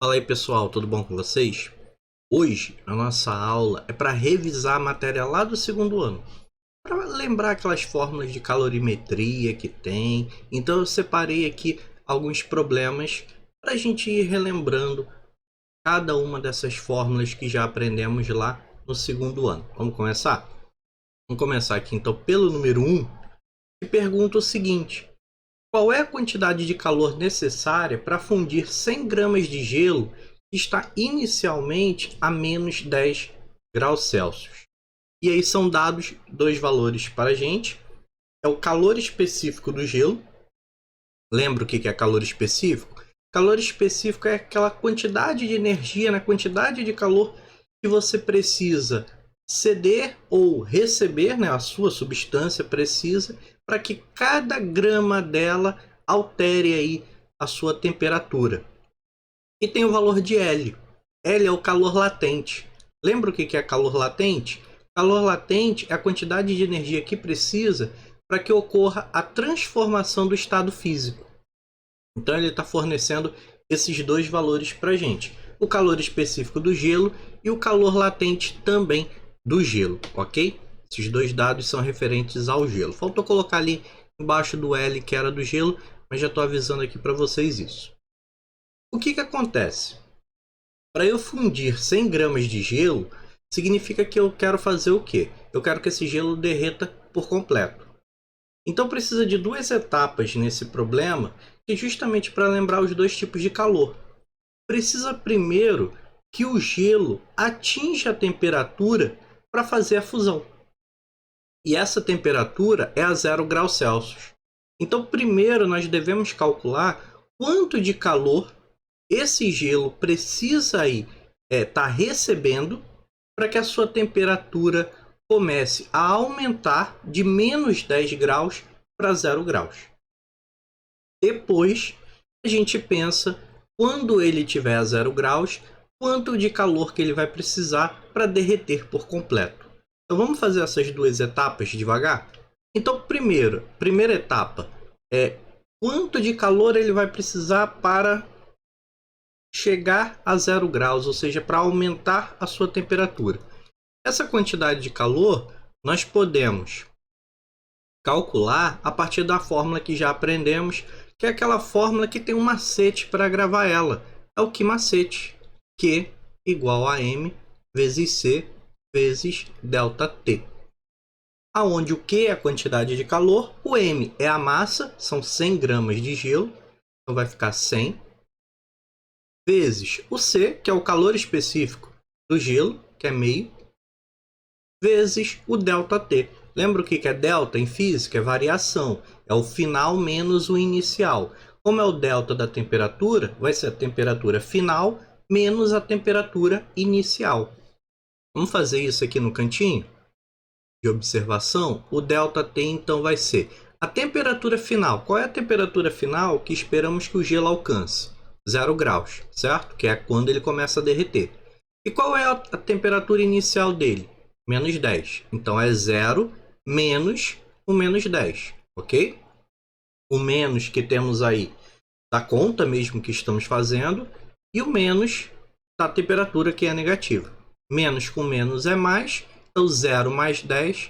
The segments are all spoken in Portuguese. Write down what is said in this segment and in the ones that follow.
Fala aí pessoal, tudo bom com vocês? Hoje a nossa aula é para revisar a matéria lá do segundo ano, para lembrar aquelas fórmulas de calorimetria que tem. Então eu separei aqui alguns problemas para a gente ir relembrando cada uma dessas fórmulas que já aprendemos lá no segundo ano. Vamos começar? Vamos começar aqui então pelo número 1, que pergunta o seguinte: qual é a quantidade de calor necessária para fundir 100 gramas de gelo que está inicialmente a menos 10 graus Celsius? E aí são dados dois valores para a gente. É o calor específico do gelo. Lembra o que é calor específico? Calor específico é aquela quantidade de energia, na quantidade de calor que você precisa ceder ou receber, né? A sua substância precisa para que cada grama dela altere aí a sua temperatura. E tem o valor de L. L é o calor latente. Lembra o que é calor latente? Calor latente é a quantidade de energia que precisa para que ocorra a transformação do estado físico. Então ele está fornecendo esses dois valores para a gente. O calor específico do gelo e o calor latente também do gelo, ok? Esses dois dados são referentes ao gelo. Faltou colocar ali embaixo do L que era do gelo, mas já estou avisando aqui para vocês isso. O que acontece? Para eu fundir 100 gramas de gelo, significa que eu quero fazer o quê? Eu quero que esse gelo derreta por completo. Então precisa de duas etapas nesse problema, que é justamente para lembrar os dois tipos de calor. Precisa primeiro que o gelo atinja a temperatura para fazer a fusão. E essa temperatura é a 0 graus Celsius. Então primeiro nós devemos calcular quanto de calor esse gelo precisa aí tá recebendo para que a sua temperatura comece a aumentar de menos 10 graus para 0 graus. Depois a gente pensa, quando ele tiver a 0 graus, quanto de calor que ele vai precisar para derreter por completo. Então vamos fazer essas duas etapas devagar? Então primeira etapa é quanto de calor ele vai precisar para chegar a 0 graus, ou seja, para aumentar a sua temperatura. Essa quantidade de calor nós podemos calcular a partir da fórmula que já aprendemos, que é aquela fórmula que tem um macete para gravar ela. É o que macete? Q igual a M vezes C vezes ΔT. Aonde o Q é a quantidade de calor, o M é a massa, são 100 gramas de gelo, então vai ficar 100, vezes o C, que é o calor específico do gelo, que é meio, vezes o ΔT. Lembra o que é delta em física? É variação. É o final menos o inicial. Como é o delta da temperatura, vai ser a temperatura final menos a temperatura inicial. Vamos fazer isso aqui no cantinho de observação. O ΔT então vai ser a temperatura final. Qual é a temperatura final que esperamos que o gelo alcance? 0 graus, certo? Que é quando ele começa a derreter. E qual é a temperatura inicial dele? Menos 10. Então é 0 menos o menos 10, ok? O menos que temos aí da conta mesmo que estamos fazendo e o menos da temperatura que é negativa. Menos com menos é mais, então 0 mais 10,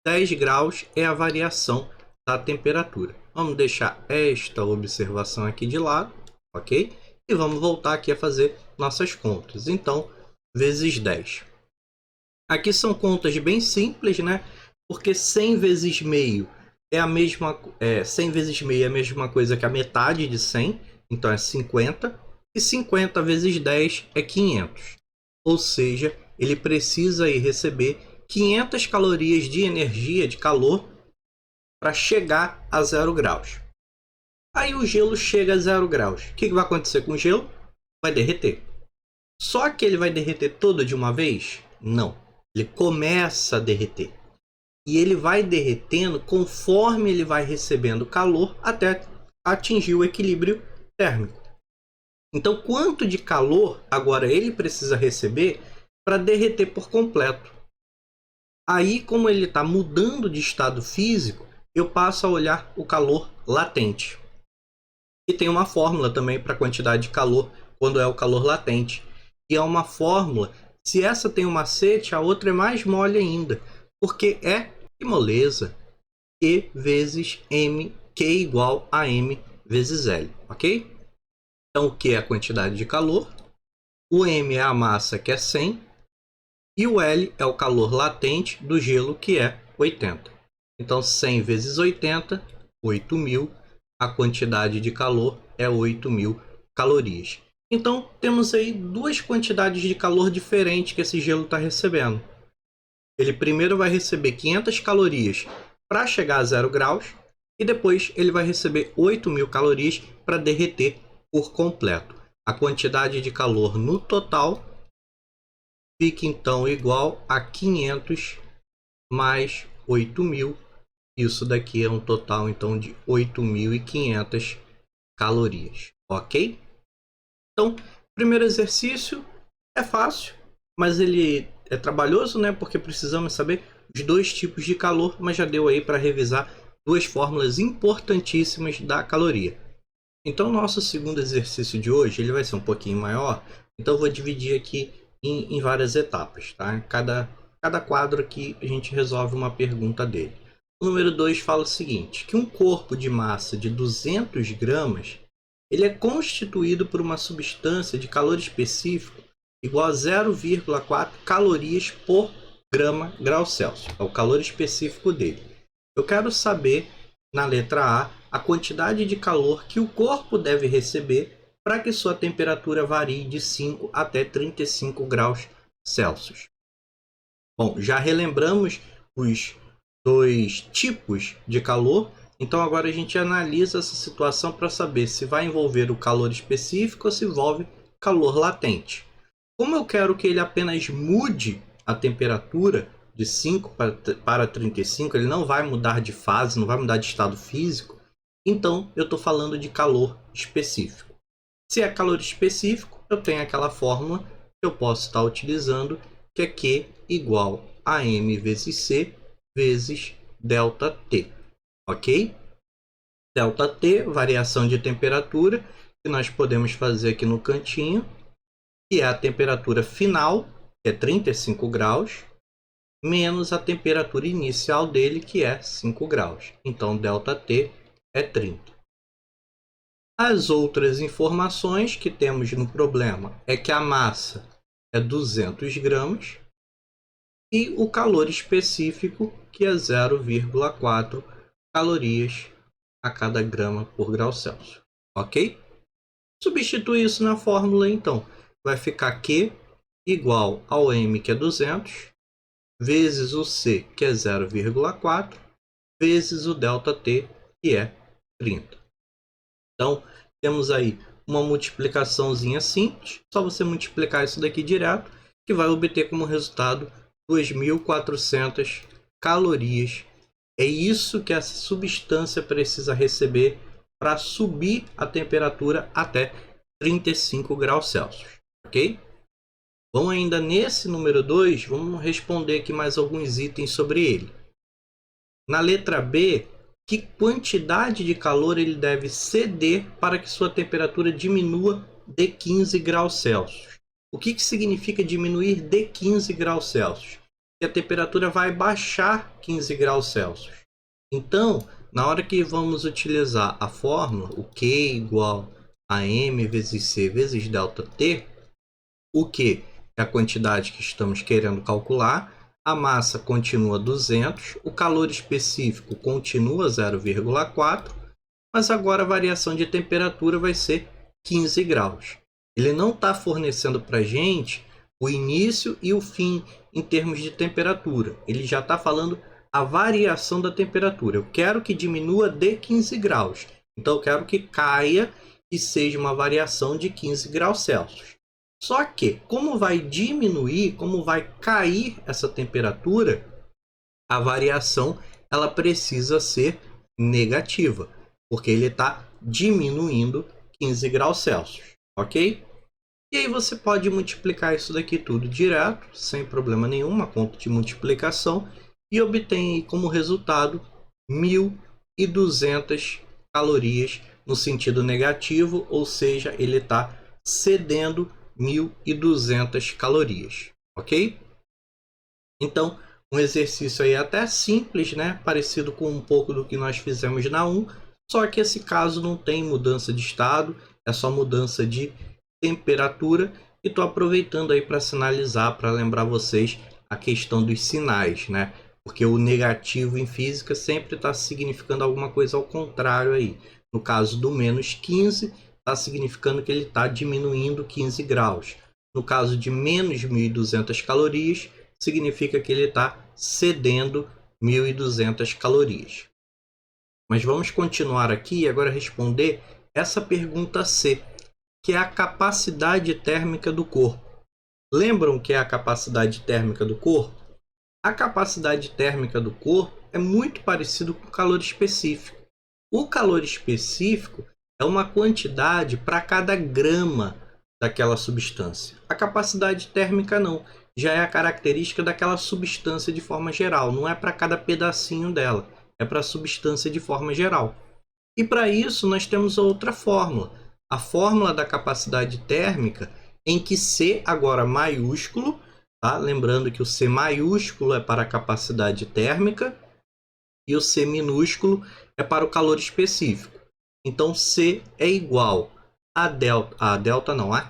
10 graus é a variação da temperatura. Vamos deixar esta observação aqui de lado, ok? E vamos voltar aqui a fazer nossas contas. Então, vezes 10. Aqui são contas bem simples, né? Porque 100 vezes meio é a mesma, 100 vezes meio é a mesma coisa que a metade de 100, então é 50, e 50 vezes 10 é 500. Ou seja, ele precisa aí receber 500 calorias de energia, de calor, para chegar a 0 graus. Aí o gelo chega a 0 graus. O que vai acontecer com o gelo? Vai derreter. Só que ele vai derreter todo de uma vez? Não. Ele começa a derreter. E ele vai derretendo conforme ele vai recebendo calor até atingir o equilíbrio térmico. Então, quanto de calor agora ele precisa receber para derreter por completo? Aí, como ele está mudando de estado físico, eu passo a olhar o calor latente. E tem uma fórmula também para a quantidade de calor quando é o calor latente. E é uma fórmula, se essa tem um macete, a outra é mais mole ainda, porque é, que moleza, E vezes M, Q igual a M vezes L, ok? Então, o Q é a quantidade de calor, o M é a massa, que é 100, e o L é o calor latente do gelo, que é 80. Então, 100 vezes 80, 8.000. A quantidade de calor é 8.000 calorias. Então, temos aí duas quantidades de calor diferentes que esse gelo está recebendo. Ele primeiro vai receber 500 calorias para chegar a 0 graus e depois ele vai receber 8.000 calorias para derreter por completo. A quantidade de calor no total fica então igual a 500 mais 8.000. Isso daqui é um total então de 8.500 calorias, ok? Então, primeiro exercício é fácil, mas ele é trabalhoso, né? Porque precisamos saber os dois tipos de calor, mas já deu aí para revisar duas fórmulas importantíssimas da caloria. Então, nosso segundo exercício de hoje ele vai ser um pouquinho maior, então eu vou dividir aqui em várias etapas, tá? Cada quadro aqui a gente resolve uma pergunta dele. O número 2 fala o seguinte, que um corpo de massa de 200 gramas ele é constituído por uma substância de calor específico igual a 0,4 calorias por grau Celsius. É o calor específico dele. Eu quero saber, na letra A quantidade de calor que o corpo deve receber para que sua temperatura varie de 5 até 35 graus Celsius. Bom, já relembramos os dois tipos de calor, então agora a gente analisa essa situação para saber se vai envolver o calor específico ou se envolve calor latente. Como eu quero que ele apenas mude a temperatura de 5 para 35, ele não vai mudar de fase, não vai mudar de estado físico, então eu estou falando de calor específico. Se é calor específico, eu tenho aquela fórmula que eu posso estar utilizando, que é Q igual a M vezes C vezes ΔT, ok? ΔT, variação de temperatura, que nós podemos fazer aqui no cantinho, que é a temperatura final, que é 35 graus, menos a temperatura inicial dele, que é 5 graus. Então, ΔT é 30. As outras informações que temos no problema é que a massa é 200 gramas e o calor específico, que é 0,4 calorias a cada grama por grau Celsius, ok? Substitui isso na fórmula, então. Vai ficar Q igual ao M, que é 200, vezes o C, que é 0,4, vezes o ΔT, que é 30. Então, temos aí uma multiplicaçãozinha simples, só você multiplicar isso daqui direto, que vai obter como resultado 2.400 calorias. É isso que essa substância precisa receber para subir a temperatura até 35 graus Celsius, ok? Vamos ainda nesse número 2, vamos responder aqui mais alguns itens sobre ele. Na letra B, que quantidade de calor ele deve ceder para que sua temperatura diminua de 15 graus Celsius? O que significa diminuir de 15 graus Celsius? Que a temperatura vai baixar 15 graus Celsius. Então, na hora que vamos utilizar a fórmula, o Q igual a M vezes C vezes ΔT, o Q é a quantidade que estamos querendo calcular, a massa continua 200, o calor específico continua 0,4, mas agora a variação de temperatura vai ser 15 graus. Ele não está fornecendo para a gente o início e o fim em termos de temperatura. Ele já está falando a variação da temperatura. Eu quero que diminua de 15 graus. Então eu quero que caia e seja uma variação de 15 graus Celsius. Só que, como vai diminuir, como vai cair essa temperatura, a variação ela precisa ser negativa, porque ele está diminuindo 15 graus Celsius, ok? E aí você pode multiplicar isso daqui tudo direto, sem problema nenhum, uma conta de multiplicação, e obtém como resultado 1.200 calorias no sentido negativo, ou seja, ele está cedendo 1.200 calorias, ok? Então, um exercício aí até simples, né? Parecido com um pouco do que nós fizemos na 1, só que esse caso não tem mudança de estado, é só mudança de temperatura. E estou aproveitando aí para sinalizar, para lembrar vocês a questão dos sinais, né? Porque o negativo em física sempre está significando alguma coisa ao contrário aí. No caso do menos 15, está significando que ele está diminuindo 15 graus. No caso de menos 1.200 calorias, significa que ele está cedendo 1.200 calorias. Mas vamos continuar aqui e agora responder essa pergunta C, que é a capacidade térmica do corpo. Lembram que é a capacidade térmica do corpo? A capacidade térmica do corpo é muito parecido com o calor específico. O calor específico é uma quantidade para cada grama daquela substância. A capacidade térmica não, já é a característica daquela substância de forma geral, não é para cada pedacinho dela, é para a substância de forma geral. E para isso nós temos outra fórmula, a fórmula da capacidade térmica, em que C agora maiúsculo, tá? Lembrando que o C maiúsculo é para a capacidade térmica e o C minúsculo é para o calor específico. Então C é igual a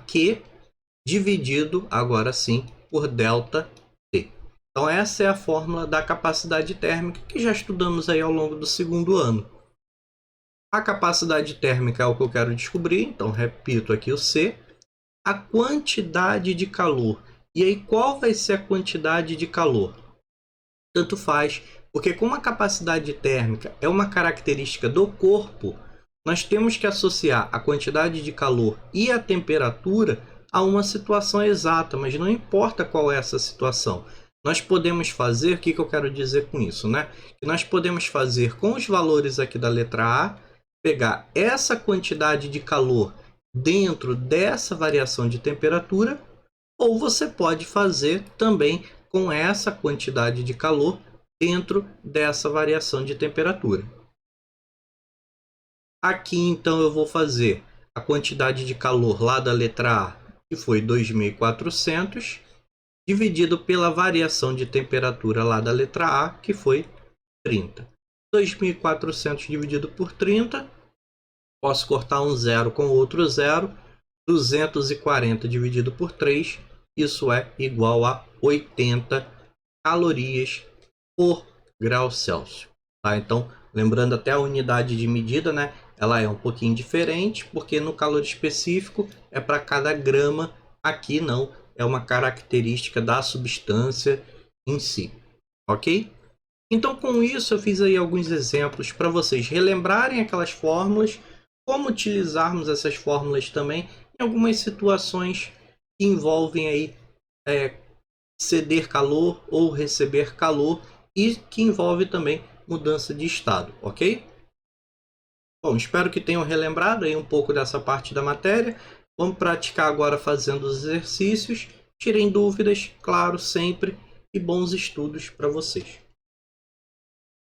Q dividido agora sim por delta T. Então essa é a fórmula da capacidade térmica que já estudamos aí ao longo do segundo ano. A capacidade térmica é o que eu quero descobrir, então repito aqui o C. A quantidade de calor. E aí qual vai ser a quantidade de calor? Tanto faz, porque como a capacidade térmica é uma característica do corpo, nós temos que associar a quantidade de calor e a temperatura a uma situação exata, mas não importa qual é essa situação. Nós podemos fazer, o que eu quero dizer com isso, né? Que nós podemos fazer com os valores aqui da letra A, pegar essa quantidade de calor dentro dessa variação de temperatura, ou você pode fazer também com essa quantidade de calor dentro dessa variação de temperatura. Aqui então eu vou fazer a quantidade de calor lá da letra A, que foi 2.400, dividido pela variação de temperatura lá da letra A, que foi 30. 2.400 dividido por 30, posso cortar um zero com outro zero, 240 dividido por 3, isso é igual a 80 calorias por grau Celsius. Tá? Então, lembrando até a unidade de medida, né? Ela é um pouquinho diferente, porque no calor específico é para cada grama, aqui não, é uma característica da substância em si, ok? Então com isso eu fiz aí alguns exemplos para vocês relembrarem aquelas fórmulas, como utilizarmos essas fórmulas também em algumas situações que envolvem aí ceder calor ou receber calor e que envolve também mudança de estado, ok? Bom, espero que tenham relembrado aí um pouco dessa parte da matéria. Vamos praticar agora fazendo os exercícios. Tirem dúvidas, claro, sempre. E bons estudos para vocês.